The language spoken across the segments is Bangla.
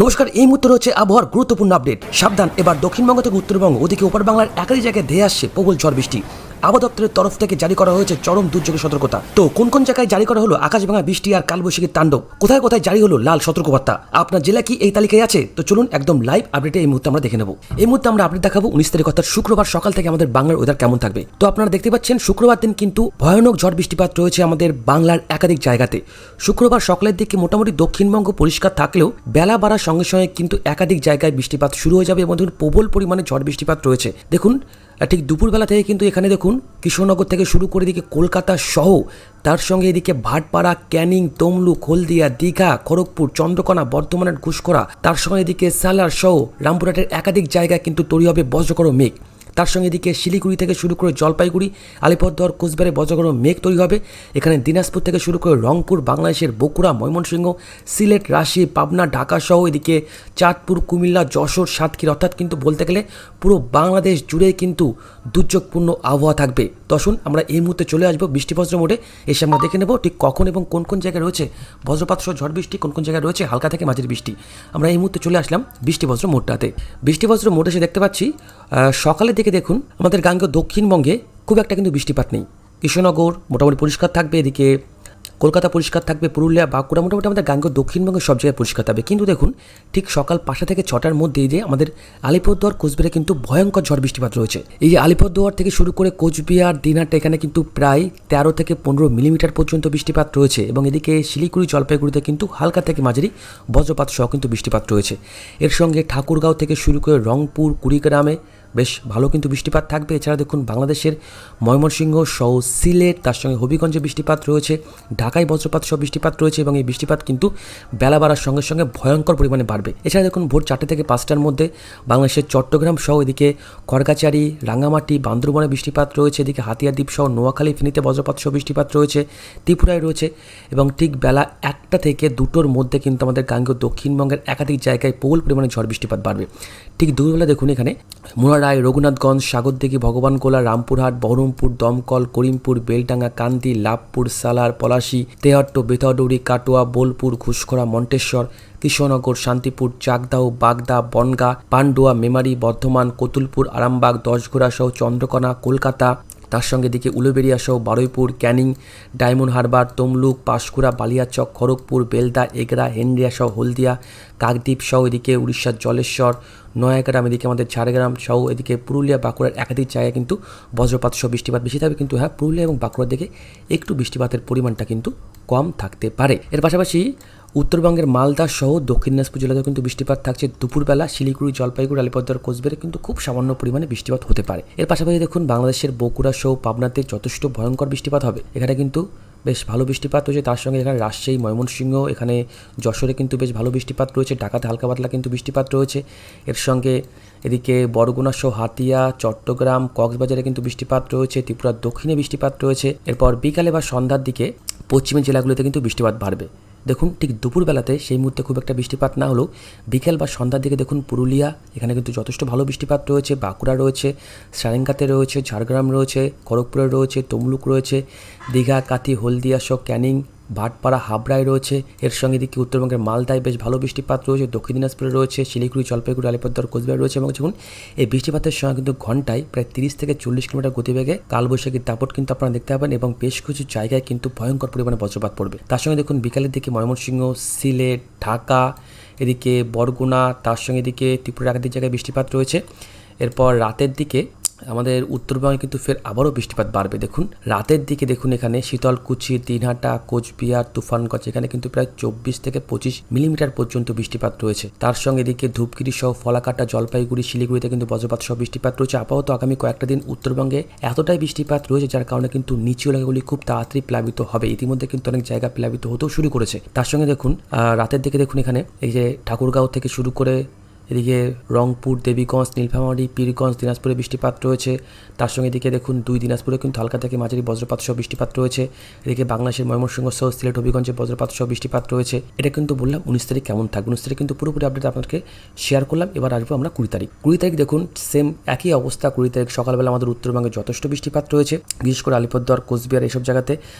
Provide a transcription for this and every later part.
নমস্কার, এই মুহূর্তে রয়েছে আবহাওয়ার গুরুত্বপূর্ণ আপডেট। সাবধান, এবার দক্ষিণবঙ্গ থেকে উত্তরবঙ্গ ওদিকে ওপার বাংলার একাধিক জায়গায় ধেয়ে আসছে প্রবল ঝড় বৃষ্টি। আবহাওয়া দপ্তরের তরফ থেকে জারি করা হয়েছে চরম দুর্যোগের সতর্কতা। তো কোন কোন জায়গায় জারি করা হলো আকাশ ভাঙা বৃষ্টি আর কালবৈশাখীর তাণ্ডব, কোথায় কোথায় জারি হলো লাল সতর্কবার্তা, আপনার জেলা কি এই তালিকায় আছে? তো চলুন একদম লাইভ আপডেটে এই মুহূর্তে আমরা দেখে নেব। এই মুহূর্তে আমরা আপডেট দেখাবো 19 তারিখ অর্থাৎ শুক্রবার সকাল থেকে আমাদের বাংলার ওয়েদার কেমন থাকবে। তো আপনারা দেখতে পাচ্ছেন শুক্রবার দিন কিন্তু ভয়ানক ঝড় বৃষ্টিপাত রয়েছে আমাদের বাংলার একাধিক জায়গাতে। শুক্রবার সকালের দিকে মোটামুটি দক্ষিণবঙ্গ পরিষ্কার থাকলেও বেলা বাড়ার সঙ্গে সঙ্গে কিন্তু একাধিক জায়গায় বৃষ্টিপাত শুরু হয়ে যাবে এবং দেখুন প্রবল পরিমাণে ঝড় বৃষ্টিপাত রয়েছে। দেখুন ঠিক দুপুরবেলা থেকে কিন্তু এখানে দেখুন কৃষ্ণনগর থেকে শুরু করে এদিকে কলকাতা সহ তার সঙ্গে এদিকে ভাটপাড়া, ক্যানিং, তমলুক, হলদিয়া, দীঘা, খড়গপুর, চন্দ্রকোনা, বর্ধমানের ঘুষকরা, তার সঙ্গে এদিকে সালার সহ রামপুরহাটের একাধিক জায়গায় কিন্তু তৈরি হবে বজ্রগড় মেঘ। তার সঙ্গে এদিকে শিলিগুড়ি থেকে শুরু করে জলপাইগুড়ি, আলিপুরদুয়ার, কোচবিহারে বজ্রগড় মেঘ তৈরি হবে। এখানে দিনাজপুর থেকে শুরু করে রংপুর, বাংলাদেশের বগুড়া, ময়মনসিংহ, সিলেট, রাজশাহী, পাবনা, ঢাকা সহ এদিকে চাঁদপুর, কুমিল্লা, যশোর, সাতক্ষীরা, অর্থাৎ কিন্তু বলতে গেলে পুরো বাংলাদেশ জুড়ে কিন্তু দুর্যোগপূর্ণ আবহাওয়া থাকবে। তো আসুন আমরা এই মুহূর্তে চলে আসবো বৃষ্টিবজ্র মোডে, এসে আমরা দেখে নেব ঠিক কখন এবং কোন কোন জায়গায় রয়েছে বজ্রপাত সহ ঝড় বৃষ্টি, কোন কোন জায়গায় রয়েছে হালকা থেকে মাঝারি বৃষ্টি। আমরা এই মুহূর্তে চলে আসলাম বৃষ্টিবজ্র মোডটাতে। বৃষ্টিবজ্র মোডে এসে দেখতে পাচ্ছি সকালের দিকে দেখুন আমাদের গাঙ্গেয় দক্ষিণবঙ্গে খুব একটা কিন্তু বৃষ্টিপাত নেই। কৃষ্ণনগর মোটামুটি পরিষ্কার থাকবে, এদিকে কলকাতা পরিষ্কার থাকবে, পুরুলিয়া, বাঁকুড়া মোটামুটি আমাদের গাঙ্গেয় দক্ষিণবঙ্গে সব জায়গায় পরিষ্কার থাকবে। কিন্তু দেখুন ঠিক সকাল 5টা থেকে 6টার মধ্যেই যে আমাদের আলিপুরদুয়ার, কোচবিহারে কিন্তু ভয়ঙ্কর ঝড় বৃষ্টিপাত রয়েছে। এই যে আলিপুরদুয়ার থেকে শুরু করে কোচবিহার, দিনহাটা এখানে কিন্তু প্রায় 13 থেকে 15 মিলিমিটার পর্যন্ত বৃষ্টিপাত রয়েছে এবং এদিকে শিলিগুড়ি, জলপাইগুড়িতে কিন্তু হালকা থেকে মাঝারি বজ্রপাত সহ কিন্তু বৃষ্টিপাত রয়েছে। এর সঙ্গে ঠাকুরগাঁও থেকে শুরু করে রংপুর, কুড়িগ্রামে বেশ ভালো কিন্তু বৃষ্টিপাত থাকবে। এছাড়া দেখুন বাংলাদেশের ময়মনসিংহ সহ সিলেট, তার সঙ্গে হবিগঞ্জে বৃষ্টিপাত রয়েছে, ঢাকায় বজ্রপাত সহ বৃষ্টিপাত রয়েছে এবং এই বৃষ্টিপাত কিন্তু বেলা বাড়ার সঙ্গে সঙ্গে ভয়ঙ্কর পরিমাণে বাড়বে। এছাড়া দেখুন ভোর 4টে থেকে 5টার মধ্যে বাংলাদেশের চট্টগ্রাম সহ এদিকে খড়গাচারি, রাঙামাটি, বান্দরবনে বৃষ্টিপাত রয়েছে, এদিকে হাতিয়াদ্বীপ সহ নোয়াখালী, ফেনীতে বজ্রপাত সহ বৃষ্টিপাত রয়েছে, ত্রিপুরায় রয়েছে এবং ঠিক বেলা 1টা থেকে 2টোর মধ্যে কিন্তু আমাদের গাঙ্গেয় দক্ষিণবঙ্গের একাধিক জায়গায় প্রবল পরিমাণে ঝড় বৃষ্টিপাত বাড়বে। ঠিক দুপুরবেলা দেখুন এখানে মুরারায়, রঘুনাথগঞ্জ, সাগরদিঘি, ভগবানগোলা, রামপুরহাট, বহরমপুর, দমকল, করিমপুর, বেলডাঙ্গা, কান্দি, লাভপুর, সালার, পলাশী, তেহট্ট, বেতডুরি, কাটোয়া, বোলপুর, ঘুষখরা, মন্টেশ্বর, কৃষ্ণনগর, শান্তিপুর, চাকদাহ, বাগদা, বনগাঁ, পান্ডুয়া, মেমারি, বর্ধমান, কতুলপুর, আরামবাগ, দশঘোড়া সহ চন্দ্রকোনা, কলকাতা, তার সঙ্গে দিকে উলুবেড়িয়া সহ বারুইপুর, ক্যানিং, ডায়মন্ড হারবার, তমলুক, পাঁশকুড়া, বালিয়াচক, খড়গপুর, বেলদা, এগরা, হেনরিয়া সহ হলদিয়া, কাকদ্বীপ সহ এদিকে উড়িষ্যার জলেশ্বর, নয়াগ্রাম, এদিকে আমাদের ঝাড়গ্রাম সহ এদিকে পুরুলিয়া, বাঁকুড়ার একাধিক জায়গায় কিন্তু বজ্রপাত সহ বৃষ্টিপাত বেশি থাকবে। কিন্তু হ্যাঁ, পুরুলিয়া এবং বাঁকুড়ার দিকে একটু বৃষ্টিপাতের পরিমাণটা কিন্তু কম থাকতে পারে। এর পাশাপাশি উত্তরবঙ্গের মালদা সহ দক্ষিণ দিনাজপুর জেলাতেও কিন্তু বৃষ্টিপাত থাকছে। দুপুরবেলা শিলিগুড়ি, জলপাইগুড়ি, আলিপুরদুয়ার, কোচবিহারে কিন্তু খুব সামান্য পরিমাণে বৃষ্টিপাত হতে পারে। এর পাশাপাশি দেখুন বাংলাদেশের বগুড়া সহ পাবনাতে যথেষ্ট ভয়ঙ্কর বৃষ্টিপাত হবে। এখানে কিন্তু বেশ ভালো বৃষ্টিপাত রয়েছে। তার সঙ্গে এখানে রাজশাহী, ময়মনসিংহ, এখানে যশোরে কিন্তু বেশ ভালো বৃষ্টিপাত রয়েছে, ঢাকাতে হালকা পাতলা কিন্তু বৃষ্টিপাত রয়েছে। এর সঙ্গে এদিকে বরগুনা সহ হাতিয়া, চট্টগ্রাম, কক্সবাজারে কিন্তু বৃষ্টিপাত রয়েছে, ত্রিপুরার দক্ষিণে বৃষ্টিপাত রয়েছে। এরপর বিকালে বা সন্ধ্যার দিকে পশ্চিমের জেলাগুলোতে কিন্তু বৃষ্টিপাত বাড়বে। দেখুন ঠিক দুপুরবেলাতে সেই মুহূর্তে খুব একটা বৃষ্টিপাত না হলেও বিকেল বা সন্ধ্যার দিকে দেখুন পুরুলিয়া, এখানে কিন্তু যথেষ্ট ভালো বৃষ্টিপাত রয়েছে, বাঁকুড়া রয়েছে, সারেঙ্গাতে রয়েছে, ঝাড়গ্রাম রয়েছে, খড়গপুরে রয়েছে, তমলুক রয়েছে, দীঘা, কাথি, হলদিয়া সহ ক্যানিং, ভাটপাড়া, হাবড়ায় রয়েছে। এর সঙ্গে দিকে উত্তরবঙ্গের মালদায় বেশ ভালো বৃষ্টিপাত রয়েছে, দক্ষিণ দিনাজপুরে রয়েছে, শিলিগুড়ি, জলপাইগুড়ি, আলিপুরদুয়ার, কোচবিহার রয়েছে এবং দেখুন এই বৃষ্টিপাতের সঙ্গে কিন্তু ঘন্টায় প্রায় 30 থেকে 40 কিলোমিটার গতিবেগে কালবৈশাখীর দাপট কিন্তু আপনারা দেখতে পাবেন এবং বেশ কিছু জায়গায় কিন্তু ভয়ঙ্কর পরিমাণে বজ্রপাত পড়বে। তার সঙ্গে দেখুন বিকালের দিকে ময়মনসিংহ, সিলেট, ঢাকা, এদিকে বরগুনা, তার সঙ্গে এদিকে ত্রিপুরার একাধিক জায়গায় বৃষ্টিপাত রয়েছে। এরপর রাতের দিকে আমাদের উত্তরবঙ্গে কিন্তু ফের আবারও বৃষ্টিপাত বাড়বে। দেখুন রাতের দিকে দেখুন এখানে শীতলকুচি, দিনহাটা, কোচবিহার, তুফানগঞ্জ এখানে কিন্তু প্রায় 24 থেকে 25 মিলিমিটার পর্যন্ত বৃষ্টিপাত রয়েছে। তার সঙ্গে এদিকে ধূপগিরি সহ ফলাকাটা, জলপাইগুড়ি, শিলিগুড়িতে কিন্তু বজ্রপাত সহ বৃষ্টিপাত রয়েছে। আপাতত আগামী কয়েকটা দিন উত্তরবঙ্গে এতটাই বৃষ্টিপাত রয়েছে যার কারণে কিন্তু নিচু এলাকাগুলি খুব তাড়াতাড়ি প্লাবিত হবে। ইতিমধ্যে কিন্তু অনেক জায়গা প্লাবিত হতেও শুরু করেছে। তার সঙ্গে দেখুন রাতের দিকে দেখুন এখানে এই যে ঠাকুরগাঁও থেকে শুরু করে এদিকে রংপুর, দেবীগঞ্জ, নীলফামারী, পীরগঞ্জ, দিনাজপুরে বৃষ্টিপাত রয়েছে। তার সঙ্গে এদিকে দেখুন 2 দিনাজপুরে কিন্তু হালকা থেকে মাঝারি বজ্রপাত সহ বৃষ্টিপাত রয়েছে। এদিকে বাংলাদেশের ময়মনসিংহ সহ সিলেট, হবিগঞ্জে বজ্রপাত সহ বৃষ্টিপাত রয়েছে। এটা কিন্তু বললাম 19 তারিখ কেমন থাকবে। 19 তারিখ কিন্তু পুরোপুরি আপডেট আপনাকে শেয়ার করলাম। এবার আসবো আমরা 20 তারিখ। 20 তারিখ দেখুন সেম একই অবস্থা। 20 তারিখ সকালবেলা আমাদের উত্তরবঙ্গে যথেষ্ট বৃষ্টিপাত রয়েছে, বিশেষ করে আলিপুরদুয়ার, কোচবিহার এইসব জায়গাতে।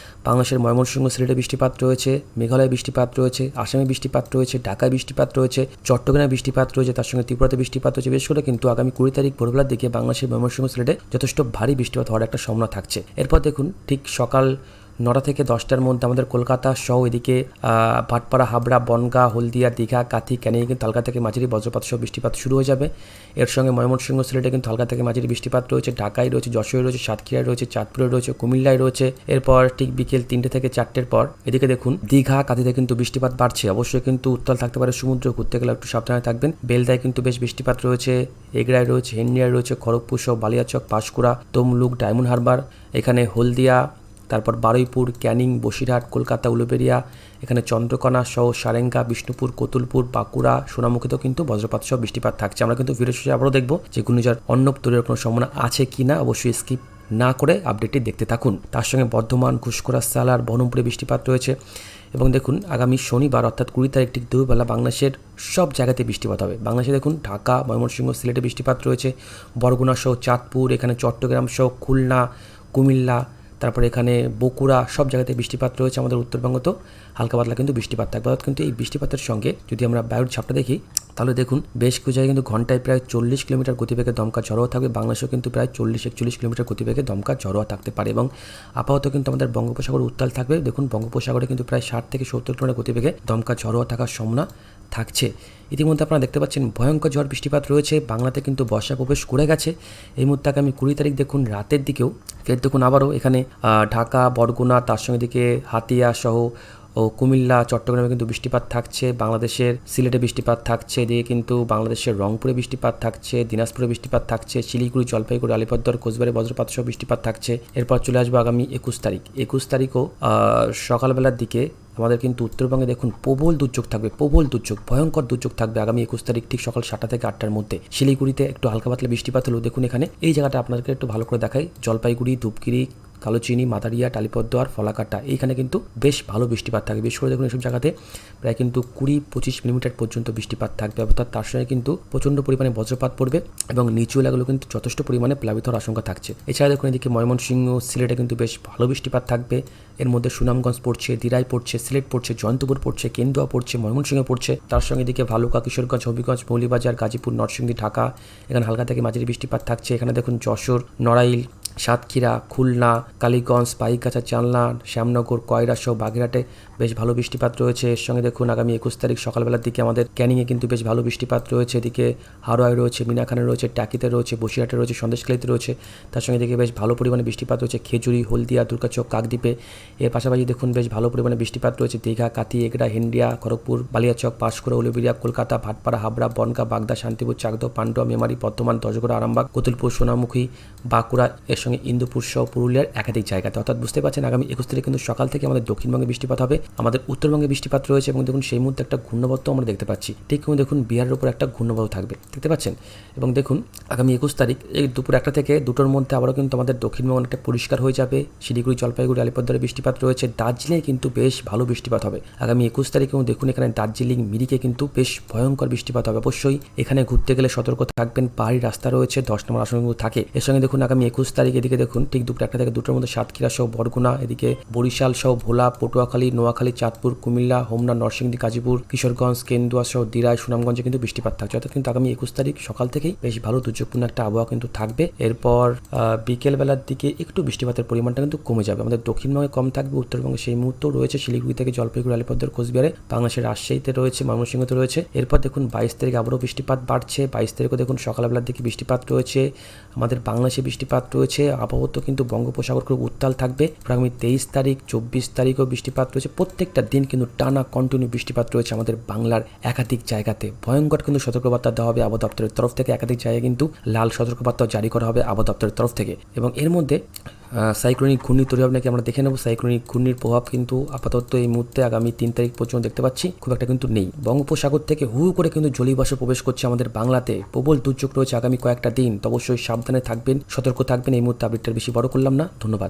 বাংলাদেশের ময়মনসিংহ, সিলেটে বৃষ্টিপাত রয়েছে, মেঘালয়ে বৃষ্টিপাত রয়েছে, আসামে বৃষ্টিপাত রয়েছে, ঢাকায় বৃষ্টিপাত রয়েছে, চট্টগ্রামে বৃষ্টিপাত রয়েছে, তার সঙ্গে ত্রিপুরাতে বৃষ্টিপাত রয়েছে। বিশেষ করে কিন্তু আগামী 20 তারিখ ভোরবেলার দিকে বাংলাদেশের ময়মনসিংহ, সিলেটে যথেষ্ট ভারী বৃষ্টিপাত হওয়ার একটা সম্ভাবনা থাকছে। এরপর দেখুন ঠিক সকাল 9টা থেকে 10টার মধ্যে আমাদের কলকাতা সহ এদিকে ভাটপাড়া, হাবড়া, বনগাঁ, হলদিয়া, দীঘা, কাঁথি, ক্যানিংয়ে কিন্তু হালকা থেকে মাঝারি বজ্রপাত সহ বৃষ্টিপাত শুরু হয়ে যাবে। এর সঙ্গে ময়মনসিংহ, সিলেটে কিন্তু হালকা থেকে মাঝারি বৃষ্টিপাত রয়েছে, ঢাকায় রয়েছে, যশোরে রয়েছে, সাতক্ষীরায় রয়েছে, চাঁদপুরে রয়েছে, কুমিল্লায় রয়েছে। এরপর ঠিক বিকেল 3টে থেকে 4টের পর এদিকে দেখুন দীঘা, কাঁথিতে কিন্তু বৃষ্টিপাত বাড়ছে। অবশ্যই কিন্তু উত্তাল থাকতে পারে সমুদ্র, ঘুরতে গেলে একটু সাবধানে থাকবেন। বেলদায় কিন্তু বেশ বৃষ্টিপাত রয়েছে, এগড়ায় রয়েছে, হেন্ডিয়ায় রয়েছে, খড়গপুর সহ বালিয়াচক, পাঁশকুড়া, তমলুক, ডায়মন্ড হারবার, এখানে হলদিয়া, তারপর বারুইপুর, ক্যানিং, বসিরহাট, কলকাতা, উলুবেড়িয়া, এখানে চন্দ্রকোনা সহ সারেঙ্গা, বিষ্ণুপুর, কতুলপুর, বাঁকুড়া, সোনামুখীতেও কিন্তু বজ্রপাত সহ বৃষ্টিপাত থাকছে। আমরা কিন্তু ভিডিও শেষে আবারও দেখবো যে ঘূর্ণিঝড় অর্ণব তৈরির কোনো সম্ভাবনা আছে কিনা। অবশ্যই স্কিপ না করে আপডেটটি দেখতে থাকুন। তার সঙ্গে বর্ধমান, ঘুষকরা, সালার, বহরমপুরে বৃষ্টিপাত রয়েছে। এবং দেখুন আগামী শনিবার অর্থাৎ 20 তারিখ ঠিক দুপুরবেলা বাংলাদেশের সব জায়গাতে বৃষ্টিপাত হবে। বাংলাদেশে দেখুন ঢাকা, ময়মনসিংহ, সিলেটে বৃষ্টিপাত রয়েছে, বরগুনা সহ চাঁদপুর, এখানে চট্টগ্রাম সহ খুলনা, কুমিল্লা, তারপরে এখানে বগুড়া, সব জায়গাতে বৃষ্টিপাত রয়েছে। আমাদের উত্তরবঙ্গ তো হালকা পাতলা কিন্তু বৃষ্টিপাত থাকবে। অর্থাৎ কিন্তু এই বৃষ্টিপাতের সঙ্গে যদি আমরা বায়ুর ঝাপটা দেখি তাহলে দেখুন বেশ কিছু জায়গায় কিন্তু ঘন্টায় প্রায় 40 কিলোমিটার গতিবেগে দমকা ঝড়ও থাকবে। বাংলাদেশেও কিন্তু প্রায় 40-41 কিলোমিটার গতিবেগে দমকা ঝড়ও থাকতে পারে। এবং আপাতত কিন্তু আমাদের বঙ্গোপসাগর উত্তাল থাকবে। দেখুন বঙ্গোপসাগরে কিন্তু প্রায় 60 থেকে 70 কিলোমিটার গতিবেগে দমকা ঝড়ও থাকার সম্ভাবনা থাকছে। ইতিমধ্যে আপনারা দেখতে পাচ্ছেন ভয়ঙ্কর ঝড় বৃষ্টিপাত রয়েছে। বাংলাতে কিন্তু বর্ষা প্রবেশ করে গেছে। এই মুহূর্তে আগামী 20 তারিখ দেখুন রাতের দিকেও ফের দেখুন আবারও এখানে ঢাকা, বরগুনা, তার সঙ্গে দিকে হাতিয়া সহ ও কুমিল্লা, চট্টগ্রামে কিন্তু বৃষ্টিপাত থাকছে। বাংলাদেশের সিলেটে বৃষ্টিপাত থাকছে। এদিকে কিন্তু বাংলাদেশের রংপুরে বৃষ্টিপাত থাকছে, দিনাজপুরে বৃষ্টিপাত থাকছে, শিলিগুড়ি, জলপাইগুড়ি, আলিপুরদুয়ার, কোচবিহারে বজ্রপাত সহ বৃষ্টিপাত থাকছে। এরপর চলে আসবো আগামী 21 তারিখ। 21 তারিখও সকালবেলার দিকে আমাদের কিন্তু উত্তরবঙ্গে দেখুন প্রবল দুর্যোগ থাকবে, প্রবল দুর্যোগ, ভয়ঙ্কর দুর্যোগ থাকবে আগামী 21 তারিখ ঠিক সকাল 7টা থেকে 8টার মধ্যে। শিলিগুড়িতে একটু হালকা পাতলা বৃষ্টিপাত হলেও দেখুন এখানে এই জায়গাটা আপনাদেরকে একটু ভালো করে দেখাই, জলপাইগুড়ি, ধূপগুড়ি, কালোচিনি, মাদারিয়া, টালিপদ্দুয়ার, ফলাকাটা, এইখানে কিন্তু বেশ ভালো বৃষ্টিপাত থাকবে। বিশেষ করে দেখুন এসব জায়গাতে প্রায় কিন্তু 20-25 মিলিমিটার পর্যন্ত বৃষ্টিপাত থাকবে। অর্থাৎ তার সঙ্গে কিন্তু প্রচণ্ড পরিমাণে বজ্রপাত পড়বে এবং নিচু এলাকাগুলো কিন্তু যথেষ্ট পরিমাণে প্লাবিত হওয়ার আশঙ্কা থাকছে। এছাড়া দেখুন এদিকে ময়মনসিংহ, সিলেটে কিন্তু বেশ ভালো বৃষ্টিপাত থাকবে। এর মধ্যে সুনামগঞ্জ পড়ছে, দিরাই পড়ছে, সিলেট পড়ছে, জয়ন্তপুর পড়ছে, কেন্দুয়া পড়ছে, ময়মনসিংহ পড়ছে। তার সঙ্গে এদিকে ভালুকা, কিশোরগঞ্জ, হবিগঞ্জ, মৌলিবাজার, গাজীপুর, নরসিংদী, ঢাকা, এখানে হালকা থেকে মাঝারি বৃষ্টিপাত থাকছে। এখানে দেখুন যশোর, নড়াইল, সাতক্ষীরা, খুলনা, কালীগঞ্জ, পাইকগাছা, চালনা, শ্যামনগর, কয়রা সহ বাগেরহাটে বেশ ভালো বৃষ্টিপাত রয়েছে। এর সঙ্গে দেখুন আগামী 21 তারিখ সকালবেলার দিকে আমাদের ক্যানিংয়ে কিন্তু বেশ ভালো বৃষ্টিপাত রয়েছে। এদিকে হারোয়ায় রয়েছে, মিনাখানে রয়েছে, টাকিতে রয়েছে, বসিরহাটে রয়েছে, সন্দেশখালীতে রয়েছে। তার সঙ্গে এদিকে বেশ ভালো পরিমাণে বৃষ্টিপাত রয়েছে খেজুরি, হলদিয়া, দুর্গাচক, কাকদ্বীপে। এর পাশাপাশি দেখুন বেশ ভালো পরিমাণে বৃষ্টিপাত রয়েছে দীঘা, কাঁথি, এগড়া, হেন্ডিয়া, খড়গপুর, বালিয়াচক, পাঁশকুড়া, উলুবেড়িয়া, কলকাতা, ভাটপাড়া, হাবড়া, বনগাঁ, বাগদা, শান্তিপুর, চাকদহ, পান্ডুয়া, মেমারি, বর্ধমান, দশগড়া, আরামবাগ, কতুলপুর, সোনামুখী, বাঁকুড়া, এর সঙ্গে ইন্দুপুর সহ পুরুলিয়ার একাধিক জায়গাতে। অর্থাৎ বুঝতে পারছেন আগামী 21 তারিখ কিন্তু সকাল থেকে আমাদের দক্ষিণবঙ্গে বৃষ্টিপাত হবে, আমাদের উত্তরবঙ্গে বৃষ্টিপাত রয়েছে। এবং দেখুন সেই মুহূর্তে একটা ঘূর্ণাবর্ত আমরা দেখতে পাচ্ছি। ঠিক কিন্তু দেখুন বিহারের উপর একটা ঘূর্ণাবর্ত থাকবে, দেখতে পাচ্ছেন। এবং দেখুন আগামী 21 তারিখ এই দুপুর 1টা থেকে 2টোর মধ্যে আবারও কিন্তু আমাদের দক্ষিণবঙ্গ অনেকটা পরিষ্কার হয়ে যাবে। শিলিগুড়ি, জলপাইগুড়ি, আলিপুরদুয়ারে বৃষ্টিপাত রয়েছে। দার্জিলিংয়ে কিন্তু বেশ ভালো বৃষ্টিপাত হবে আগামী 21 তারিখেও। দেখুন এখানে দার্জিলিং, মিরিকে কিন্তু বেশ ভয়ঙ্কর বৃষ্টিপাত হবে। অবশ্যই এখানে ঘুরতে গেলে সতর্ক থাকবেন, পাহাড়ি রাস্তা রয়েছে, 10 নম্বর আসনগুলো থাকে। এর সঙ্গে দেখুন আগামী 21 তারিখ এদিকে দেখুন ঠিক দুপুর 1টা থেকে 2টোর মধ্যে সাতক্ষীরা সহ বরগুনা, এদিকে বরিশাল সহ ভোলা, পটুয়াখালী, নোয়াখালী, চাঁদপুর, কুমিল্লা, হোমনা, নরসিংদী, গাজীপুর, কিশোরগঞ্জ, কেন্দুয়া সহ দিরাই, সুনামগঞ্জে কিন্তু বৃষ্টিপাত থাকছে। অর্থাৎ কিন্তু আগামী 21 তারিখ সকাল থেকেই বেশ ভালো দুর্যোগপূর্ণ একটা আবহাওয়া কিন্তু থাকবে। এরপর বিকেল বেলার দিকে একটু বৃষ্টিপাতের পরিমাণটা কিন্তু কমে যাবে। আমাদের দক্ষিণবঙ্গে কম থাকবে, উত্তরবঙ্গে সেই মুহূর্তেও রয়েছে শিলিগুড়ি থেকে জলপাইগুড়ি, আলিপুরদুয়ার, কোচবিহারে, বাংলাদেশের রাজশাহীতে রয়েছে, ময়মনসিংহতে রয়েছে। এরপর দেখুন 22 তারিখ আবারও বৃষ্টিপাত বাড়ছে। 22 তারিখও দেখুন সকালবেলার দিকে বৃষ্টিপাত রয়েছে, আমাদের বাংলাদেশে বৃষ্টিপাত রয়েছে। আবহাওয়া কিন্তু বঙ্গোপসাগর খুব উত্তাল থাকবে। আগামী 23 তারিখ, 24 তারিখও বৃষ্টিপাত রয়েছে। প্রত্যেকটা দিন কিন্তু টানা কন্টিনিউ বৃষ্টিপাত রয়েছে আমাদের বাংলার একাধিক জায়গাতে। ভয়ঙ্কর কিন্তু সতর্কবার্তা দেওয়া হবে আবহাওয়া দপ্তরের তরফ থেকে। একাধিক জায়গায় কিন্তু লাল সতর্কবার্তা জারি করা হবে আবহাওয়া দপ্তরের তরফ থেকে। এবং এর মধ্যে সাইক্লোনিক ঘূর্ণি তৈরি হবে নাকি আমরা দেখে নেব। সাইক্লোনিক ঘূর্ণির প্রভাব কিন্তু আপাতত এই মুহূর্তে আগামী 3 তারিখ পর্যন্ত দেখতে পাচ্ছি খুব একটা কিন্তু নেই। বঙ্গোপসাগর থেকে হু করে কিন্তু জলীয়বাষ্প প্রবেশ করছে আমাদের বাংলাতে। প্রবল দুর্যোগ রয়েছে আগামী কয়েকটা দিন, তো অবশ্যই সাবধানে থাকবেন, সতর্ক থাকবেন। এই মুহূর্তে আপডেটটা বেশি বড় করলাম না, ধন্যবাদ।